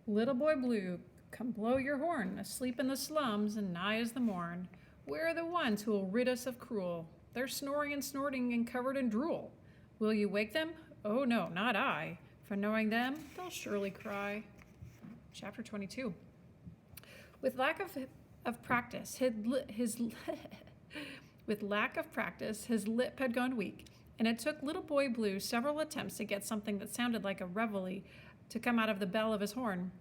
Little boy blue, come blow your horn, asleep in the slums and nigh is the morn. Where are the ones who will rid us of cruel? They're snoring and snorting and covered in drool. Will you wake them? Oh no, not I. For knowing them, they'll surely cry. Chapter 22. With lack of practice, with lack of practice, his lip had gone weak, and it took Little Boy Blue several attempts to get something that sounded like a reveille to come out of the bell of his horn.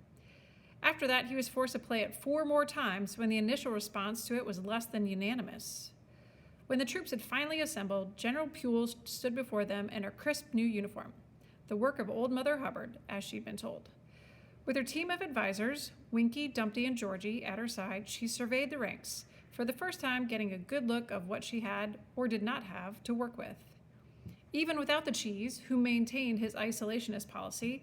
After that, he was forced to play it 4 more times when the initial response to it was less than unanimous. When the troops had finally assembled, General Puel stood before them in her crisp new uniform, the work of Old Mother Hubbard, as she'd been told. With her team of advisors, Winky, Dumpty, and Georgie, at her side, she surveyed the ranks, for the first time getting a good look of what she had, or did not have, to work with. Even without the cheese, who maintained his isolationist policy,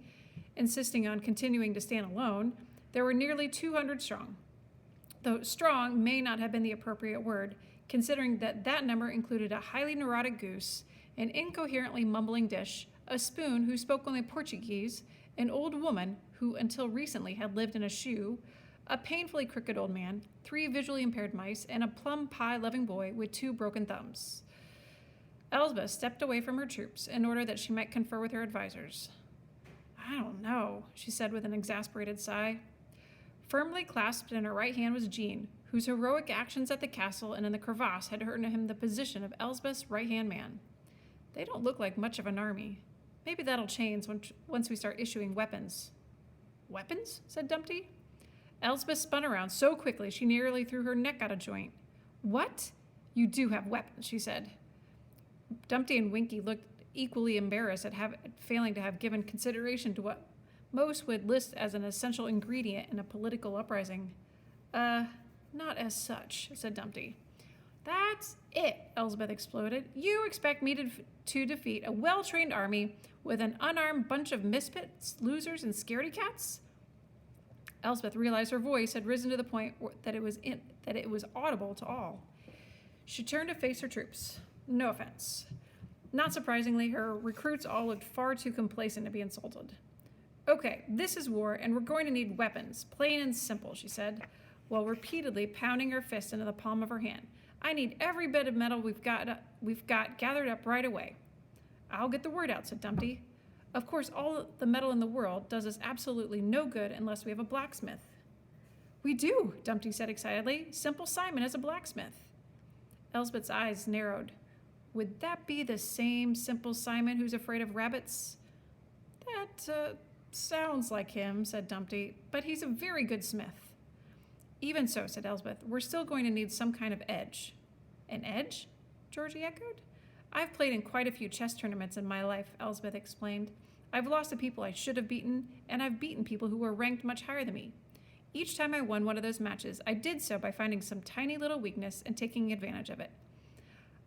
insisting on continuing to stand alone, there were nearly 200 strong. Though strong may not have been the appropriate word, considering that that number included a highly neurotic goose, an incoherently mumbling dish, a spoon who spoke only Portuguese, an old woman who until recently had lived in a shoe, a painfully crooked old man, 3 visually impaired mice, and a plum pie-loving boy with 2 broken thumbs. Elsbeth stepped away from her troops in order that she might confer with her advisors. I don't know, she said with an exasperated sigh. Firmly clasped in her right hand was Jean, whose heroic actions at the castle and in the crevasse had earned him the position of Elsbeth's right-hand man. They don't look like much of an army. Maybe that'll change once we start issuing weapons. Weapons? Said Dumpty. Elsbeth spun around so quickly she nearly threw her neck out of joint. What? You do have weapons, she said. Dumpty and Winky looked equally embarrassed at failing to have given consideration to what most would list as an essential ingredient in a political uprising. Not as such, said Dumpty. That's it, Elsbeth exploded. You expect me to defeat a well-trained army with an unarmed bunch of misfits, losers, and scaredy cats? Elsbeth realized her voice had risen to the point that it was audible to all. She turned to face her troops. No offense. Not surprisingly, her recruits all looked far too complacent to be insulted. Okay, this is war, and we're going to need weapons, plain and simple, she said, while repeatedly pounding her fist into the palm of her hand. I need every bit of metal we've got gathered up right away. I'll get the word out, said Dumpty. Of course, all the metal in the world does us absolutely no good unless we have a blacksmith. We do, Dumpty said excitedly. Simple Simon is a blacksmith. Elsbeth's eyes narrowed. Would that be the same Simple Simon who's afraid of rabbits? That sounds like him, said Dumpty, but he's a very good smith. Even so, said Elsbeth, we're still going to need some kind of edge. An edge? Georgie echoed. I've played in quite a few chess tournaments in my life, Elsbeth explained. I've lost to people I should have beaten, and I've beaten people who were ranked much higher than me. Each time I won one of those matches, I did so by finding some tiny little weakness and taking advantage of it.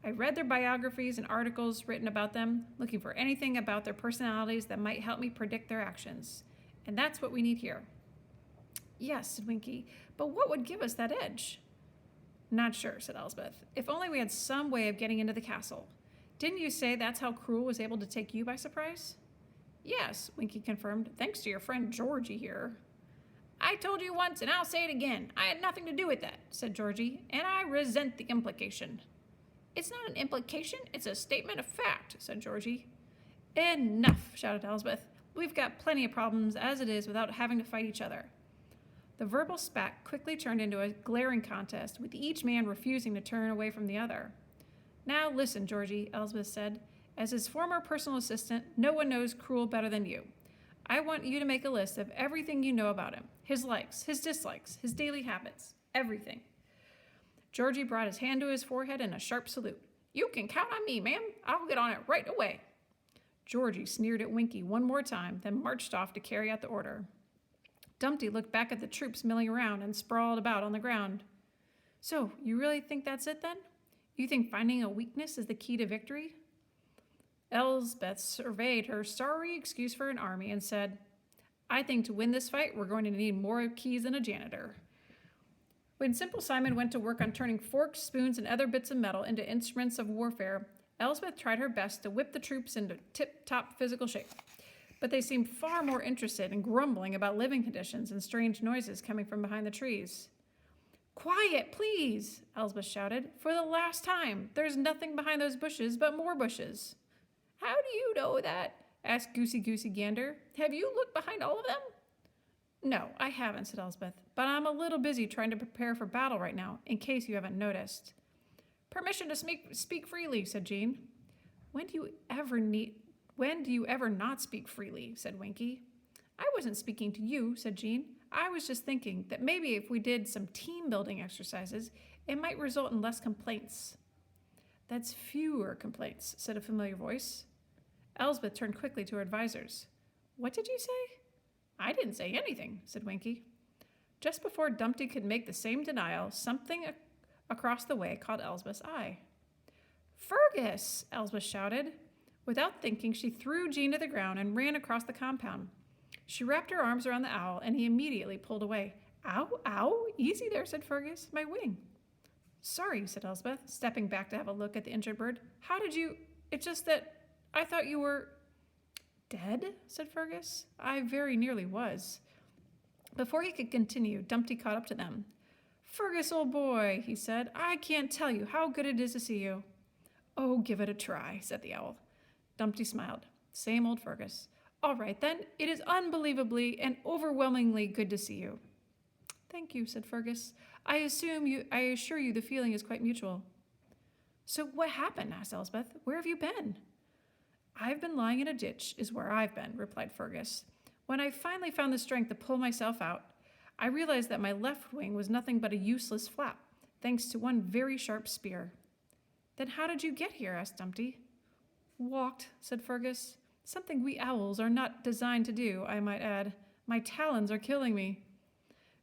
I read their biographies and articles written about them, looking for anything about their personalities that might help me predict their actions. And that's what we need here. Yes, said Winky, but what would give us that edge? Not sure, said Elsbeth. If only we had some way of getting into the castle. Didn't you say that's how Cruel was able to take you by surprise? Yes, Winky confirmed, thanks to your friend Georgie here. I told you once, and I'll say it again. I had nothing to do with that, said Georgie, and I resent the implication. It's not an implication, it's a statement of fact, said Georgie. Enough, shouted Elsbeth. We've got plenty of problems as it is without having to fight each other. The verbal spat quickly turned into a glaring contest, with each man refusing to turn away from the other. Now listen, Georgie, Elsbeth said. As his former personal assistant, no one knows Cruel better than you. I want you to make a list of everything you know about him. His likes, his dislikes, his daily habits, everything. Georgie brought his hand to his forehead in a sharp salute. You can count on me, ma'am. I'll get on it right away. Georgie sneered at Winky one more time, then marched off to carry out the order. Dumpty looked back at the troops milling around and sprawled about on the ground. So, you really think that's it then? You think finding a weakness is the key to victory? Elsbeth surveyed her sorry excuse for an army and said, I think to win this fight, we're going to need more keys than a janitor. When Simple Simon went to work on turning forks, spoons, and other bits of metal into instruments of warfare, Elsbeth tried her best to whip the troops into tip-top physical shape. but they seemed far more interested in grumbling about living conditions and strange noises coming from behind the trees. Quiet, please, Elsbeth shouted. For the last time, there's nothing behind those bushes but more bushes. How do you know that? Asked Goosey Gander. Have you looked behind all of them? No, I haven't, said Elsbeth, but I'm a little busy trying to prepare for battle right now, in case you haven't noticed. Permission to speak freely, said Jean. When do you ever not speak freely, said Winky. I wasn't speaking to you, said Jean. I was just thinking that maybe if we did some team-building exercises, it might result in less complaints. That's fewer complaints, said a familiar voice. Elsbeth turned quickly to her advisors. What did you say? I didn't say anything, said Winky. Just before Dumpty could make the same denial, something across the way caught Elsbeth's eye. Fergus! Elsbeth shouted. Without thinking, she threw Jean to the ground and ran across the compound. She wrapped her arms around the owl, and he immediately pulled away. Ow, ow, easy there, said Fergus. My wing. Sorry, said Elsbeth, stepping back to have a look at the injured bird. How did you... It's just that I thought you were... Dead? Said Fergus. I very nearly was. Before he could continue, Dumpty caught up to them. Fergus, old boy, he said, I can't tell you how good it is to see you. Oh, give it a try, said the owl. Dumpty smiled. Same old Fergus. All right, then, it is unbelievably and overwhelmingly good to see you. Thank you, said Fergus. I assure you the feeling is quite mutual. So what happened? Asked Elsbeth. Where have you been? I've been lying in a ditch, is where I've been, replied Fergus. When I finally found the strength to pull myself out, I realized that my left wing was nothing but a useless flap, thanks to one very sharp spear. Then how did you get here? Asked Dumpty. Walked, said Fergus. Something we owls are not designed to do, I might add. My talons are killing me.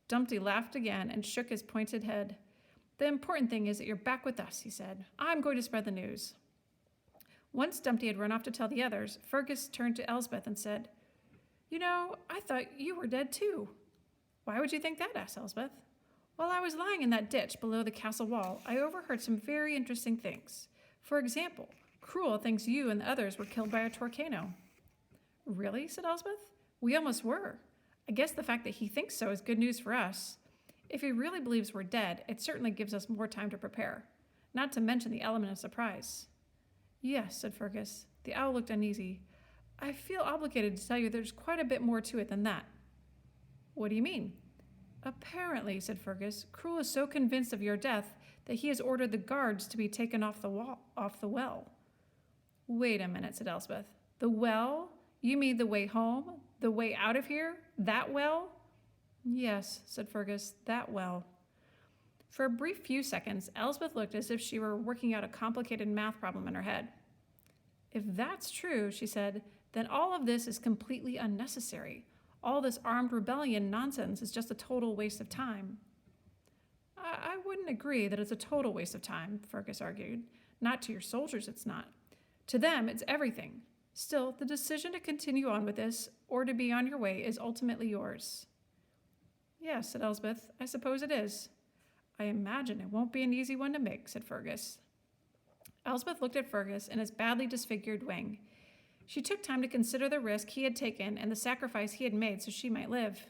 Dumpty laughed again and shook his pointed head. The important thing is that you're back with us, he said. I'm going to spread the news. Once Dumpty had run off to tell the others, Fergus turned to Elsbeth and said, You know, I thought you were dead too. Why would you think that? Asked Elsbeth. While I was lying in that ditch below the castle wall, I overheard some very interesting things. For example, Cruel thinks you and the others were killed by a torcano. Really? Said Elsbeth. We almost were. I guess the fact that he thinks so is good news for us. If he really believes we're dead, it certainly gives us more time to prepare, not to mention the element of surprise. Yes, said Fergus. The owl looked uneasy. I feel obligated to tell you there's quite a bit more to it than that. What do you mean? Apparently, said Fergus, Cruel is so convinced of your death that he has ordered the guards to be taken off the well. Wait a minute, said Elsbeth. The well? You mean the way home? The way out of here? That well? Yes, said Fergus, that well. For a brief few seconds, Elsbeth looked as if she were working out a complicated math problem in her head. If that's true, she said, then all of this is completely unnecessary. All this armed rebellion nonsense is just a total waste of time. I wouldn't agree that it's a total waste of time, Fergus argued. Not to your soldiers, it's not. To them, it's everything. Still, the decision to continue on with this or to be on your way is ultimately yours. Yes, said Elsbeth, I suppose it is. I imagine it won't be an easy one to make, said Fergus. Elsbeth looked at Fergus and his badly disfigured wing. She took time to consider the risk he had taken and the sacrifice he had made so she might live.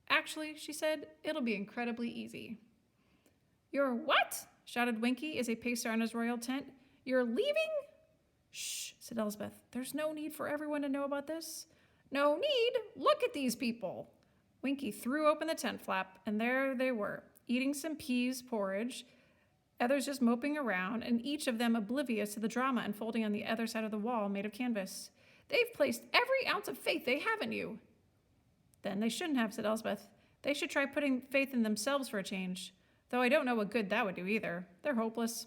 Actually, she said, it'll be incredibly easy. You're what? Shouted Winky as he paced around his royal tent. You're leaving? Shh, said Elsbeth. There's no need for everyone to know about this. No need? Look at these people. Winky threw open the tent flap, and there they were, eating some peas porridge, others just moping around, and each of them oblivious to the drama unfolding on the other side of the wall made of canvas. They've placed every ounce of faith they have in you. Then they shouldn't have, said Elsbeth. They should try putting faith in themselves for a change, though I don't know what good that would do either. They're hopeless.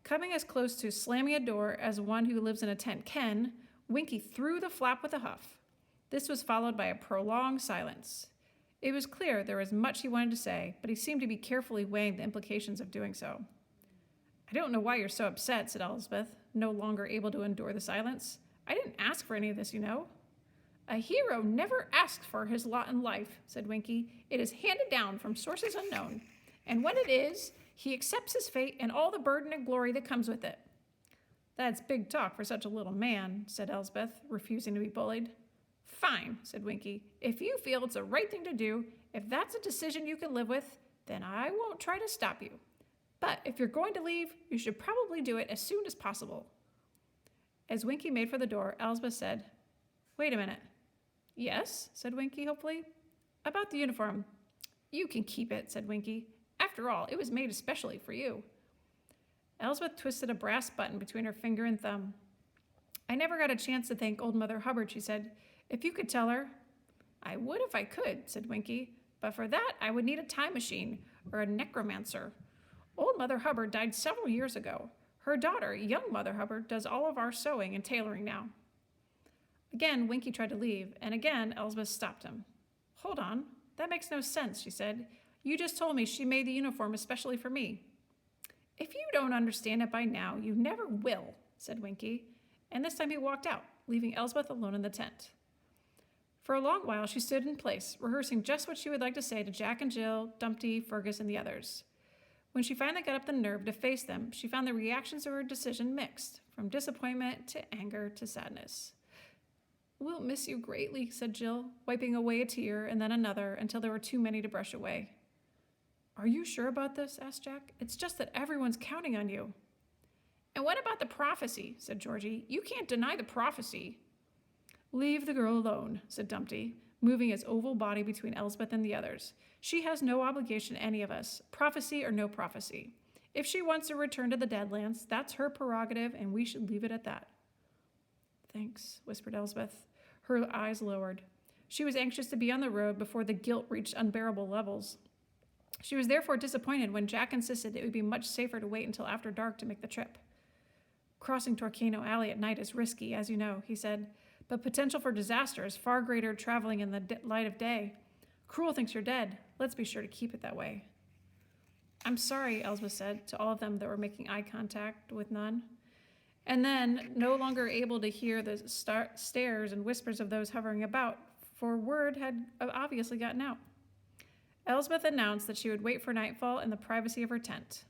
Coming as close to slamming a door as one who lives in a tent can, Winky threw the flap with a huff. This was followed by a prolonged silence. It was clear there was much he wanted to say, but he seemed to be carefully weighing the implications of doing so. I don't know why you're so upset, said Elsbeth, no longer able to endure the silence. I didn't ask for any of this, you know. A hero never asks for his lot in life, said Winky. It is handed down from sources unknown. And when it is, he accepts his fate and all the burden and glory that comes with it. That's big talk for such a little man, said Elsbeth, refusing to be bullied. Fine, said Winky. If you feel it's the right thing to do, if that's a decision you can live with, then I won't try to stop you. But if you're going to leave, you should probably do it as soon as possible. As Winky made for the door, Elsbeth said, Wait a minute. Yes, said Winky hopefully. About the uniform. You can keep it, said Winky. After all, it was made especially for you. Elsbeth twisted a brass button between her finger and thumb. I never got a chance to thank Old Mother Hubbard, she said. If you could tell her. I would if I could, said Winky. But for that, I would need a time machine or a necromancer. Old Mother Hubbard died several years ago. Her daughter, young Mother Hubbard, does all of our sewing and tailoring now. Again, Winky tried to leave, and again, Elsbeth stopped him. Hold on, that makes no sense, she said. You just told me she made the uniform especially for me. If you don't understand it by now, you never will, said Winky, and this time he walked out, leaving Elsbeth alone in the tent. For a long while, she stood in place, rehearsing just what she would like to say to Jack and Jill, Dumpty, Fergus, and the others. When she finally got up the nerve to face them, she found the reactions of her decision mixed, from disappointment to anger to sadness. We'll miss you greatly, said Jill, wiping away a tear and then another until there were too many to brush away. Are you sure about this? Asked Jack. It's just that everyone's counting on you. And what about the prophecy? Said Georgie. You can't deny the prophecy. Leave the girl alone, said Dumpty, moving his oval body between Elsbeth and the others. She has no obligation to any of us, prophecy or no prophecy. If she wants to return to the Deadlands, that's her prerogative, and we should leave it at that. Thanks, whispered Elsbeth. Her eyes lowered. She was anxious to be on the road before the guilt reached unbearable levels. She was therefore disappointed when Jack insisted it would be much safer to wait until after dark to make the trip. Crossing Torcano Alley at night is risky, as you know, he said, but potential for disaster is far greater traveling in the light of day. Cruel thinks you're dead. Let's be sure to keep it that way. I'm sorry, Elsbeth said to all of them that were making eye contact with none. And then, no longer able to hear the stares and whispers of those hovering about, for word had obviously gotten out. Elsbeth announced that she would wait for nightfall in the privacy of her tent.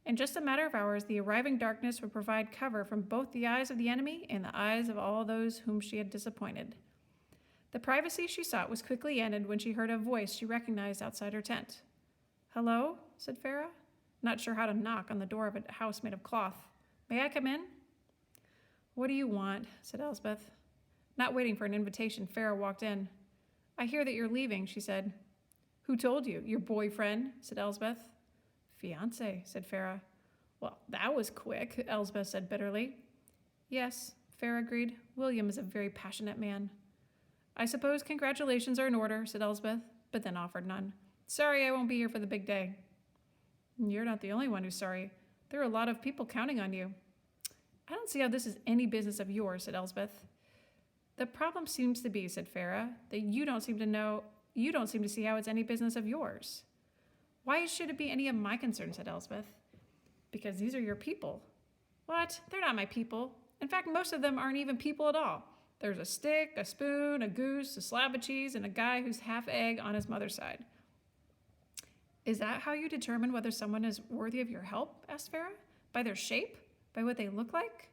In just a matter of hours, the arriving darkness would provide cover from both the eyes of the enemy and the eyes of all those whom she had disappointed. The privacy she sought was quickly ended when she heard a voice she recognized outside her tent. Hello? Said Farah, not sure how to knock on the door of a house made of cloth. May I come in? What do you want? Said Elsbeth. Not waiting for an invitation, Farah walked in. I hear that you're leaving, she said. Who told you? Your boyfriend? Said Elsbeth. Fiancé, said Farah. Well, that was quick, Elsbeth said bitterly. Yes, Farah agreed. William is a very passionate man. I suppose congratulations are in order, said Elsbeth, but then offered none. Sorry I won't be here for the big day. You're not the only one who's sorry. There are a lot of people counting on you. I don't see how this is any business of yours, said Elsbeth. The problem seems to be, said Farah, that you don't seem to see how it's any business of yours. Why should it be any of my concern, said Elsbeth. Because these are your people. What? They're not my people. In fact, most of them aren't even people at all. There's a stick, a spoon, a goose, a slab of cheese, and a guy who's half egg on his mother's side. Is that how you determine whether someone is worthy of your help? Asked Farah. By their shape? By what they look like?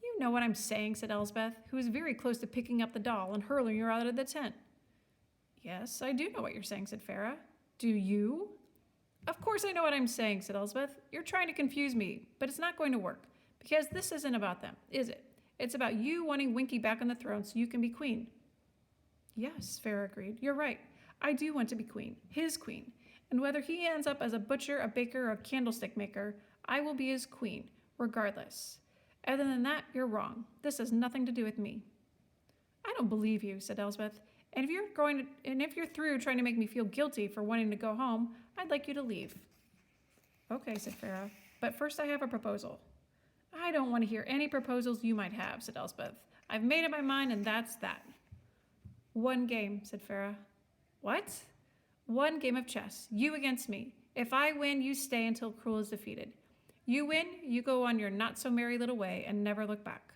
You know what I'm saying, said Elsbeth, who was very close to picking up the doll and hurling her out of the tent. Yes, I do know what you're saying, said Farah. Do you? Of course I know what I'm saying, said Elsbeth. You're trying to confuse me, but it's not going to work, because this isn't about them, is it? It's about you wanting Winky back on the throne so you can be queen. Yes, Farah agreed. You're right. I do want to be queen, his queen. And whether he ends up as a butcher, a baker, or a candlestick maker, I will be his queen, regardless. Other than that, you're wrong. This has nothing to do with me. I don't believe you, said Elsbeth. And if you're through trying to make me feel guilty for wanting to go home, I'd like you to leave. Okay, said Farah. But first I have a proposal. I don't want to hear any proposals you might have, said Elsbeth. I've made up my mind, and that's that. One game, said Farah. What? One game of chess. You against me. If I win, you stay until Cruel is defeated. You win, you go on your not-so-merry little way and never look back.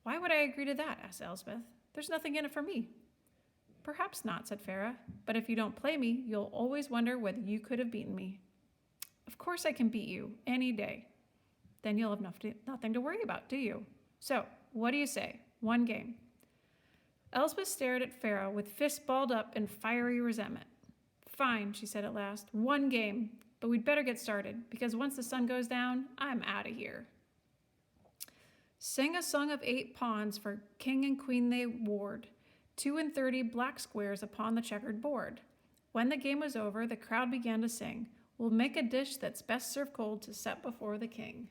Why would I agree to that? Asked Elsbeth. There's nothing in it for me. Perhaps not, said Farah. But if you don't play me, you'll always wonder whether you could have beaten me. Of course I can beat you, any day. Then you'll have nothing to worry about, do you? So, what do you say? One game. Elspeth stared at Pharaoh with fists balled up in fiery resentment. Fine, she said at last. One game. But we'd better get started, because once the sun goes down, I'm out of here. Sing a song of 8 pawns for king and queen they ward, 32 black squares upon the checkered board. When the game was over, the crowd began to sing, "We'll make a dish that's best served cold to set before the king."